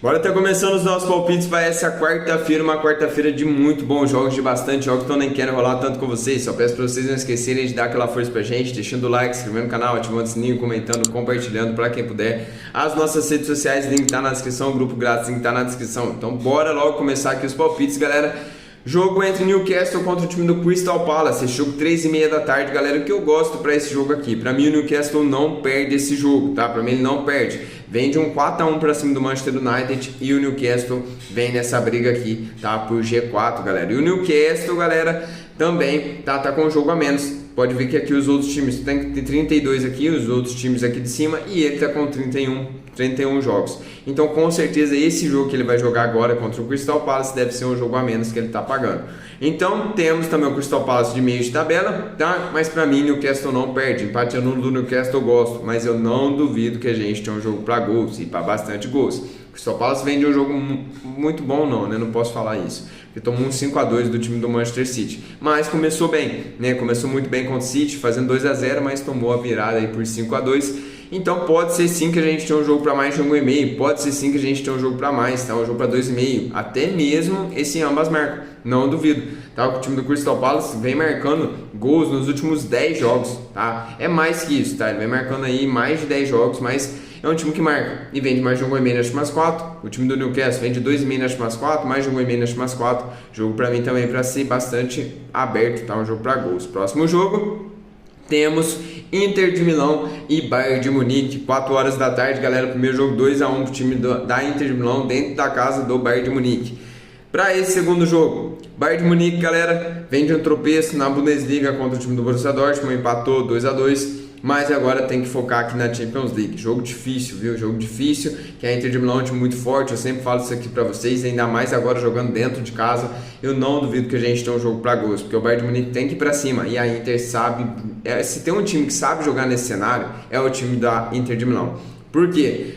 Bora tá começando os nossos palpites para essa quarta-feira, uma quarta-feira de muito bons jogos, de bastante jogos, então nem quero enrolar tanto com vocês, só peço para vocês não esquecerem de dar aquela força pra gente, deixando o like, se inscrevendo no canal, ativando o sininho, comentando, compartilhando para quem puder. As nossas redes sociais, link tá na descrição, o grupo grátis, link tá na descrição. Então bora logo começar aqui os palpites, galera. Jogo entre Newcastle contra o time do Crystal Palace, esse jogo 3h30 da tarde, galera. O que eu gosto para esse jogo aqui? Para mim o Newcastle não perde esse jogo, tá? Para mim ele não perde. Vem de um 4x1 para cima do Manchester United e o Newcastle vem nessa briga aqui, tá? Por G4, galera. E o Newcastle, galera, também tá com um jogo a menos. Pode ver que aqui os outros times tem 32 aqui, os outros times aqui de cima, e ele tá com 31 jogos. Então, com certeza, esse jogo que ele vai jogar agora contra o Crystal Palace deve ser um jogo a menos que ele tá pagando. Então, temos também o Crystal Palace de meio de tabela, tá? Mas pra mim, Newcastle não perde. Empate nulo do Newcastle eu gosto, mas eu não duvido que a gente tenha um jogo pra gols e pra bastante gols. O Crystal Palace vem de um jogo muito bom, não, né? Não posso falar isso. Ele tomou um 5x2 do time do Manchester City. Mas começou bem, né? Começou muito bem contra o City, fazendo 2x0, mas tomou a virada aí por 5x2. Então pode ser sim que a gente tenha um jogo para mais de 1,5. Pode ser sim que a gente tenha um jogo para mais, tá? Um jogo para 2,5. Até mesmo esse ambas marcam. Não duvido. Tá? O time do Crystal Palace vem marcando gols nos últimos 10 jogos, tá? É mais que isso, tá? Ele vem marcando aí mais de 10 jogos, mas é um time que marca e vem de mais de 1,5 nas últimas 4. O time do Newcastle vem de 2,5 nas últimas 4, mais de 1,5 nas últimas 4. Jogo para mim também para ser bastante aberto, tá? Um jogo para gols. Próximo jogo, temos Inter de Milão e Bayern de Munique, 4 horas da tarde, galera. Primeiro jogo 2x1 pro time da Inter de Milão dentro da casa do Bayern de Munique. Para esse segundo jogo, Bayern de Munique, galera, vem de um tropeço na Bundesliga contra o time do Borussia Dortmund, empatou 2x2. Mas agora tem que focar aqui na Champions League. Jogo difícil, viu? Jogo difícil, que a Inter de Milão é um time muito forte. Eu sempre falo isso aqui pra vocês, ainda mais agora jogando dentro de casa. Eu não duvido que a gente tenha um jogo pra gols, porque o Bayern de Munique tem que ir pra cima. E a Inter sabe... se tem um time que sabe jogar nesse cenário, é o time da Inter de Milão. Por quê?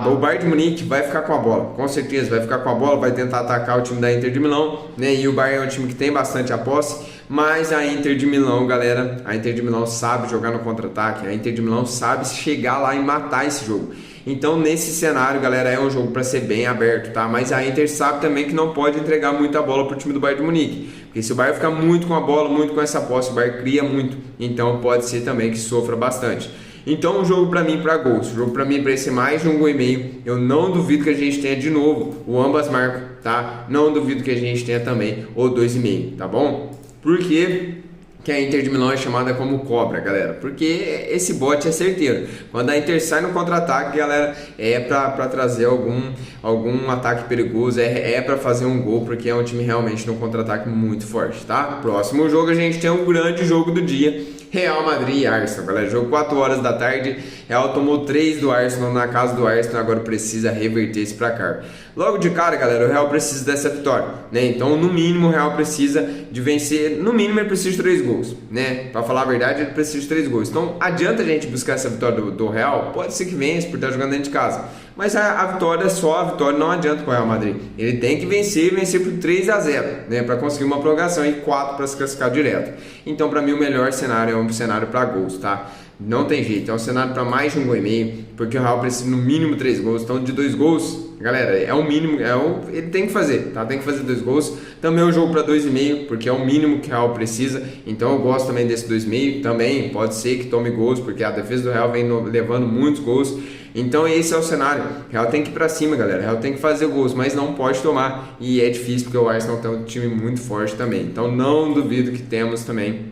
O Bayern de Munique vai ficar com a bola, com certeza vai ficar com a bola, vai tentar atacar o time da Inter de Milão, né? E o Bayern é um time que tem bastante a posse, mas a Inter de Milão, galera, a Inter de Milão sabe jogar no contra-ataque, a Inter de Milão sabe chegar lá e matar esse jogo. Então, nesse cenário, galera, é um jogo para ser bem aberto, tá? Mas a Inter sabe também que não pode entregar muita bola pro time do Bayern de Munique, porque se o Bayern ficar muito com a bola, muito com essa posse, o Bayern cria muito, então pode ser também que sofra bastante. Então, um jogo para mim para gols, um jogo para mim para esse mais de 1,5. Eu não duvido que a gente tenha de novo o ambas marcam, tá? Não duvido que a gente tenha também o 2,5, tá bom? Porque que a Inter de Milão é chamada como cobra, galera, porque esse bote é certeiro. Quando a Inter sai no contra-ataque, galera, é para trazer algum ataque perigoso, é para fazer um gol, porque é um time realmente no contra-ataque muito forte, tá? Próximo jogo a gente tem um grande jogo do dia, Real Madrid e Arsenal, galera. Jogo 4 horas da tarde. Real tomou 3 do Arsenal na casa do Arsenal. Agora precisa reverter esse placar. Logo de cara, galera, o Real precisa dessa vitória, né? Então, no mínimo, o Real precisa de vencer. No mínimo, ele precisa de 3 gols, né? Pra falar a verdade, ele precisa de 3 gols. Então, adianta a gente buscar essa vitória do Real? Pode ser que vença por estar jogando dentro de casa. Mas a vitória, só a vitória, não adianta para o Real Madrid. Ele tem que vencer por 3-0, né? Para conseguir uma prorrogação e 4 para se classificar direto. Então, para mim, o melhor cenário é um cenário para gols, tá? Não tem jeito, é um cenário para mais de 1,5, porque o Real precisa no mínimo 3 gols. Então, de 2 gols, galera, é o mínimo, ele tem que fazer, tá? Tem que fazer 2 gols. Também é um jogo para 2,5, porque é o mínimo que o Real precisa. Então, eu gosto também desse 2,5. Também pode ser que tome gols, porque a defesa do Real vem levando muitos gols. Então esse é o cenário. O Real tem que ir pra cima, galera. O Real tem que fazer gols, mas não pode tomar. E é difícil porque o Arsenal tem um time muito forte também. Então não duvido que temos também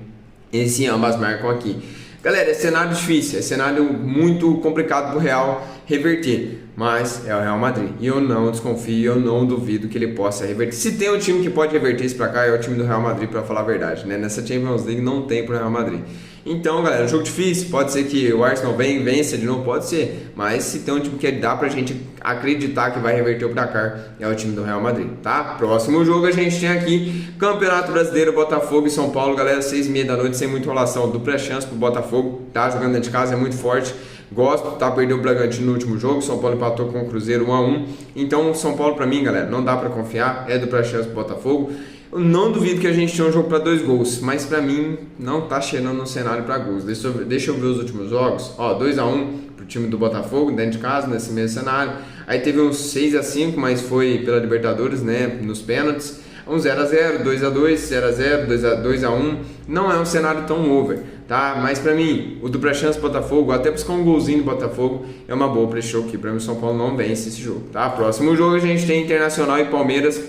esse ambas marcam aqui. Galera, é cenário difícil, é cenário muito complicado pro Real reverter. Mas é o Real Madrid. E eu não desconfio, eu não duvido que ele possa reverter. Se tem um time que pode reverter esse placar, é o time do Real Madrid, pra falar a verdade, né? Nessa Champions League não tem pro Real Madrid. Então, galera, jogo difícil, pode ser que o Arsenal vença de novo, pode ser. Mas se tem um time que dá pra gente acreditar que vai reverter o placar, é o time do Real Madrid, tá? Próximo jogo a gente tem aqui, Campeonato Brasileiro, Botafogo e São Paulo, galera, 6h30 da noite, sem muita enrolação. Dupla chance pro Botafogo, tá? Jogando dentro de casa, é muito forte. Gosto, tá? Perdeu o Bragantino no último jogo, São Paulo empatou com o Cruzeiro 1x1. Então, São Paulo pra mim, galera, não dá pra confiar, é dupla chance pro Botafogo. Eu não duvido que a gente tenha um jogo para 2 gols, mas para mim não tá cheirando no cenário para gols. Deixa eu ver os últimos jogos. Ó, 2x1 pro time do Botafogo dentro de casa, nesse mesmo cenário. Aí teve uns 6-5, mas foi pela Libertadores, né, nos pênaltis. Um 0-0, 2-2, 0-0, 2-1, não é um cenário tão over, tá? Mas pra mim, o dupla chance Botafogo, até buscar um golzinho do Botafogo, é uma boa pra esse jogo aqui. Pra mim, o São Paulo não vence esse jogo, tá? Próximo jogo a gente tem Internacional e Palmeiras,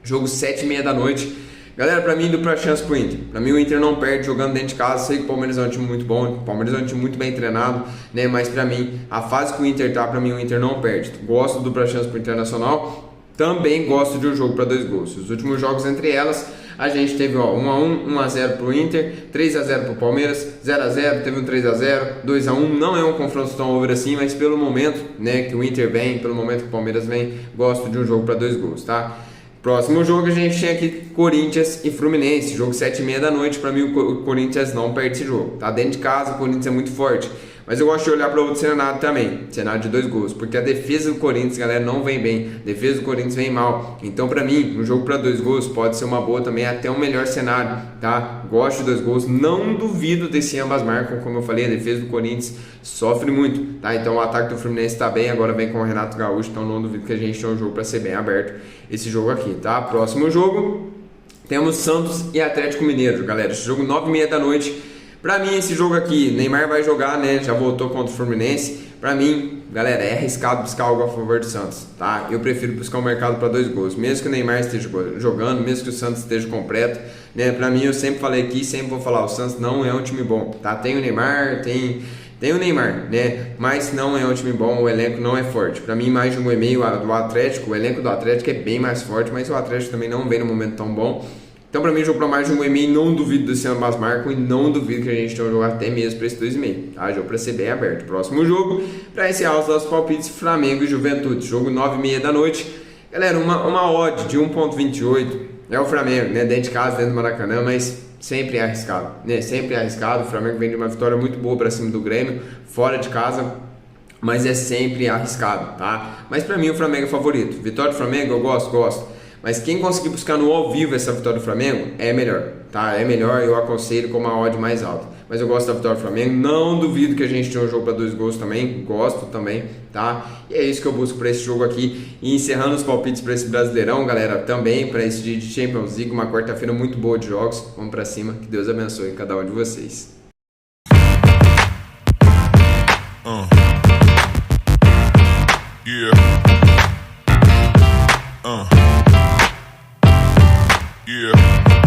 jogo 7h30 da noite. Galera, pra mim, dupla chance pro Inter. Pra mim, o Inter não perde jogando dentro de casa. Sei que o Palmeiras é um time muito bom, o Palmeiras é um time muito bem treinado, né? Mas pra mim, a fase que o Inter tá, pra mim, o Inter não perde. Gosto do dupla chance pro Internacional. Também gosto de um jogo para 2 gols. Os últimos jogos entre elas, a gente teve 1-1, 1-0 pro Inter, 3-0 pro Palmeiras, 0-0, teve um 3-0, 2-1. Não é um confronto tão over assim, mas pelo momento, né, que o Inter vem, pelo momento que o Palmeiras vem, gosto de um jogo para 2 gols, tá? Próximo jogo a gente tem aqui Corinthians e Fluminense, jogo 7h30 da noite. Para mim o Corinthians não perde esse jogo, tá? Dentro de casa o Corinthians é muito forte, mas eu gosto de olhar para outro cenário também, cenário de 2 gols, porque a defesa do Corinthians, galera, não vem bem, a defesa do Corinthians vem mal. Então para mim, um jogo para 2 gols pode ser uma boa também, até um melhor cenário, tá? Gosto de 2 gols, não duvido desse ambas marcam, como eu falei, a defesa do Corinthians sofre muito, tá? Então o ataque do Fluminense está bem, agora vem com o Renato Gaúcho, então não duvido que a gente tenha um jogo para ser bem aberto esse jogo aqui, tá? Próximo jogo, temos Santos e Atlético Mineiro, galera, esse jogo 9h30 da noite. Pra mim esse jogo aqui, Neymar vai jogar, né, já voltou contra o Fluminense. Pra mim, galera, é arriscado buscar algo a favor do Santos, tá? Eu prefiro buscar um mercado para 2 gols, mesmo que o Neymar esteja jogando, mesmo que o Santos esteja completo, né? Pra mim, eu sempre falei aqui, sempre vou falar, o Santos não é um time bom, tá? Tem o Neymar, tem o Neymar, né? Mas não é um time bom, o elenco não é forte. Pra mim, mais de 1,5 do Atlético, o elenco do Atlético é bem mais forte, mas o Atlético também não vem no momento tão bom. Então, pra mim, jogo pra mais de 1,5, não duvido desse ambas marcam e não duvido que a gente tenha um jogo até mesmo pra esse 2,5, tá? Jogo pra ser bem aberto. Próximo jogo, pra encerrar os nossos palpites, Flamengo e Juventude, jogo 9h30 da noite. Galera, uma odd de 1,28 é o Flamengo, né? Dentro de casa, dentro do Maracanã, mas sempre é arriscado, né? Sempre é arriscado. O Flamengo vem de uma vitória muito boa pra cima do Grêmio, fora de casa, mas é sempre arriscado, tá? Mas pra mim, o Flamengo é favorito. Vitória do Flamengo, eu gosto. Mas quem conseguir buscar no ao vivo essa vitória do Flamengo é melhor, tá? É melhor, eu aconselho com uma odd mais alta. Mas eu gosto da vitória do Flamengo, não duvido que a gente tenha um jogo para 2 gols também, gosto também, tá? E é isso que eu busco para esse jogo aqui. E encerrando os palpites para esse Brasileirão, galera, também para esse dia de Champions League, uma quarta-feira muito boa de jogos. Vamos para cima, que Deus abençoe cada um de vocês. Yeah.